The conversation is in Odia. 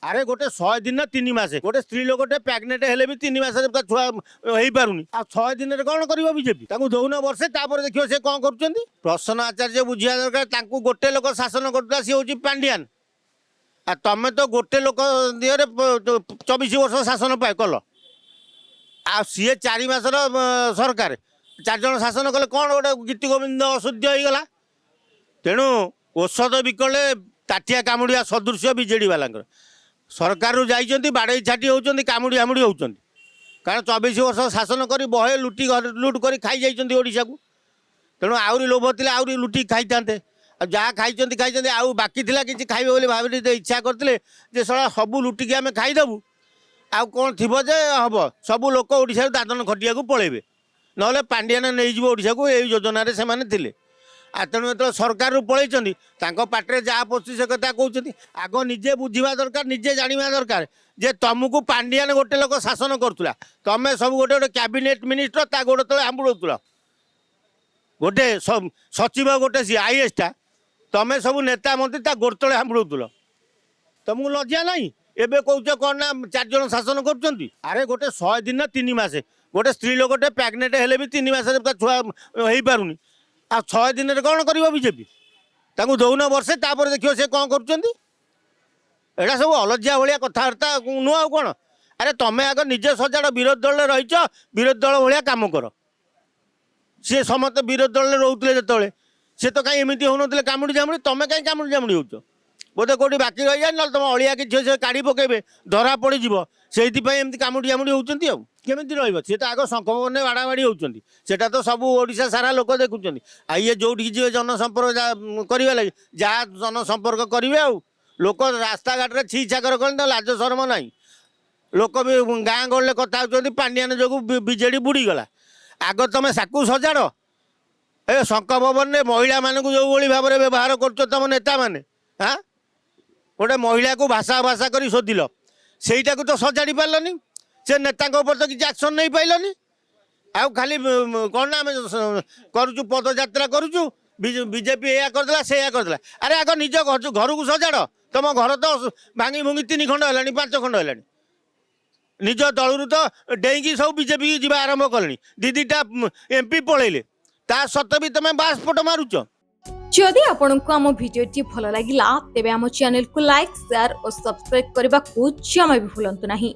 আরে গোটে 100 দিন না 3 মাসে গোটে স্ত্ରୀ লোকଟେ প্ରେଗନେଣ୍ଟ ହେଲେ ବି 3 ମାସରେ ତା ଛୁଆ ହେଇପାରୁନି ଆଉ 100 ଦିନରେ କ'ଣ କରିବ ବିଜେପି ତାଙ୍କୁ ଦଉନ ବର୍ଷେ ତାପରେ ଦେଖିବ ସେ କ'ଣ କରୁଛନ୍ତି। ପ୍ରସନ୍ନ ଆଚାର୍ଯ୍ୟ ବୁଝିବା ଦରକାର ତାଙ୍କୁ ଗୋଟେ ଲୋକ ଶାସନ କରୁଥିଲା ସିଏ ହେଉଛି ପାଣ୍ଡିଆନ ଆଉ ତମେ ତ ଗୋଟେ ଲୋକ ଦିହରେ 24 ବର୍ଷ ଶାସନ କଲ ଆଉ ସିଏ 4 ମାସର ସରକାର 4 ଜଣ ଶାସନ କଲେ କ'ଣ ଗୋଟେ ଗୀତି ଗୋବିନ୍ଦ ଅଶୁଦ୍ଧ ହେଇଗଲା। ତେଣୁ ଔଷଧ ବିକଳେ ତାଟିଆ କାମୁଡ଼ିବା ସଦୃଶ୍ୟ ବିଜେଡ଼ି ବାଲାଙ୍କର ସରକାରରୁ ଯାଇଛନ୍ତି ବାଡ଼େଇ ଛାଟି ହେଉଛନ୍ତି କାମୁଡ଼ି ହାମୁଡ଼ି ହେଉଛନ୍ତି କାରଣ 24 ବର୍ଷ ଶାସନ କରି ବହେ ଲୁଟ୍ କରି ଖାଇଯାଇଛନ୍ତି ଓଡ଼ିଶାକୁ। ତେଣୁ ଆହୁରି ଲୋଭ ଥିଲେ ଆହୁରି ଲୁଟି ଖାଇଥାନ୍ତେ ଆଉ ଯାହା ଖାଇଛନ୍ତି ଆଉ ବାକି ଥିଲା କିଛି ଖାଇବେ ବୋଲି ଭାବିଲେ ଇଚ୍ଛା କରିଥିଲେ ଯେ ଶଳା ସବୁ ଲୁଟିକି ଆମେ ଖାଇଦେବୁ ଆଉ କ'ଣ ଥିବ ଯେ ହେବ ସବୁ ଲୋକ ଓଡ଼ିଶାରୁ ଦାଦନ ଖଟିବାକୁ ପଳେଇବେ ନହେଲେ ପାଣ୍ଡିଆନ ନେଇଯିବ ଓଡ଼ିଶାକୁ ଏଇ ଯୋଜନାରେ ସେମାନେ ଥିଲେ। ଆଉ ତେଣୁ ଯେତେବେଳେ ସରକାରରୁ ପଳେଇଛନ୍ତି ତାଙ୍କ ପାଟିରେ ଯାହା ପଶୁଛି ସେ କଥା କହୁଛନ୍ତି। ଆଗ ନିଜେ ବୁଝିବା ଦରକାର ନିଜେ ଜାଣିବା ଦରକାର ଯେ ତମକୁ ପାଣ୍ଡିଆନ ଗୋଟେ ଲୋକ ଶାସନ କରୁଥିଲା ତମେ ସବୁ ଗୋଟେ ଗୋଟେ କ୍ୟାବିନେଟ୍ ମିନିଷ୍ଟର ତା ଗୋଡ଼ ତଳେ ହାମ୍ବୁଡ଼ଉଥିଲ ଗୋଟେ ସଚିବ ଗୋଟେ ସିଏ ଆଇଏସ୍ଟା ତମେ ସବୁ ନେତା ମନ୍ତ୍ରୀ ତା ଗୋଡ଼ ତଳେ ହାମ୍ବୁଡ଼ଉଥିଲ ତମକୁ ଲଜ୍ଜା ନାହିଁ। ଏବେ କହୁଛ କ'ଣ ନା 4 ଜଣ ଶାସନ କରୁଛନ୍ତି। ଆରେ ଗୋଟେ 100 ଦିନ ନା 3 ମାସେ ଗୋଟେ ସ୍ତ୍ରୀ ଲୋକଟେ ପ୍ରେଗନେଣ୍ଟ ହେଲେ ବି 3 ମାସରେ ତା ଛୁଆ ହେଇପାରୁନି ଆଉ 6 ଦିନରେ କ'ଣ କରିବ ବିଜେପି ତାଙ୍କୁ ଦଉନ ବର୍ଷେ ତାପରେ ଦେଖିବ ସେ କ'ଣ କରୁଛନ୍ତି। ଏଇଟା ସବୁ ଅଲଜ୍ୟା ଭଳିଆ କଥାବାର୍ତ୍ତା ନୁହଁ ଆଉ କ'ଣ। ଆରେ ତମେ ଆଗ ନିଜେ ସଜାଡ଼ ବିରୋଧୀ ଦଳରେ ରହିଛ ବିରୋଧୀ ଦଳ ଭଳିଆ କାମ କର। ସିଏ ସମସ୍ତେ ବିରୋଧୀ ଦଳରେ ରହୁଥିଲେ ଯେତେବେଳେ ସେ ତ କାହିଁ ଏମିତି ହେଉନଥିଲେ କାମୁଡ଼ି ଜାମୁଡ଼ି ତମେ କାହିଁ କାମୁଡ଼ି ଜାମୁଡ଼ି ହେଉଛ ବୋଧେ କେଉଁଠି ବାକି ରହିଯାଏ ନହେଲେ ତମ ଅଳିଆ କିଛି ସେ କାଢ଼ି ପକାଇବେ ଧରା ପଡ଼ିଯିବ ସେଇଥିପାଇଁ ଏମିତି କାମୁଡ଼ି ଜାମୁଡ଼ି ହେଉଛନ୍ତି ଆଉ କେମିତି ରହିବ। ସିଏ ତ ଆଗ ଶଙ୍ଖପବନରେ ବାଡ଼ାବାଡ଼ି ହେଉଛନ୍ତି ସେଟା ତ ସବୁ ଓଡ଼ିଶା ସାରା ଲୋକ ଦେଖୁଛନ୍ତି। ଆଉ ଇଏ ଯେଉଁଠିକି ଯିବେ ଜନସମ୍ପର୍କ କରିବା ଲାଗି ଯାହା ଜନସମ୍ପର୍କ କରିବେ ଆଉ ଲୋକ ରାସ୍ତାଘାଟରେ ଛି ଛାକର କଲେ ତ ଲାଜ ଶରମ ନାହିଁ। ଲୋକ ବି ଗାଁ ଗହଳିରେ କଥା ହେଉଛନ୍ତି ପାଣ୍ଡିଆନ ଯୋଗୁଁ ବିଜେଡ଼ି ବୁଡ଼ିଗଲା। ଆଗ ତମେ ସାକୁ ସଜାଡ଼ ଏ ଶଙ୍ଖପବନରେ ମହିଳାମାନଙ୍କୁ ଯେଉଁଭଳି ଭାବରେ ବ୍ୟବହାର କରୁଛ ତମ ନେତାମାନେ ହଁ ଗୋଟେ ମହିଳାକୁ ଭାଷା କରି ଶୋଧିଲ ସେଇଟାକୁ ତ ସଜାଡ଼ି ପାରିଲନି ସେ ନେତାଙ୍କ ଉପରେ ତ କିଛି ଆକ୍ସନ୍ ନେଇପାରିଲନି ଆଉ ଖାଲି କ'ଣ ନା ଆମେ କରୁଛୁ ପଦଯାତ୍ରା କରୁଛୁ ବିଜେପି ଏଇଆ କରିଦେଲା ସେଇଆ କରିଦେଲା। ଆରେ ଆଗ ନିଜ ଘରକୁ ସଜାଡ଼ ତମ ଘର ତ ଭାଙ୍ଗି ଭୁଙ୍ଗି 3 ଖଣ୍ଡ ହେଲାଣି 5 ଖଣ୍ଡ ହେଲାଣି ନିଜ ଦଳରୁ ତ ଡେଇଁକି ସବୁ ବିଜେପି ଯିବା ଆରମ୍ଭ କଲେଣି 2ଟା MP ପଳେଇଲେ ତା ସତ୍ତ୍ୱେ ବି ତମେ ବାସ୍ଫୋଟ ମାରୁଛ। जदि आपंक आम भिडी भल लगा तेब आम चैनल को लाइक शेयर और सब्सक्राइब करने को जमा भी भूलु नहीं।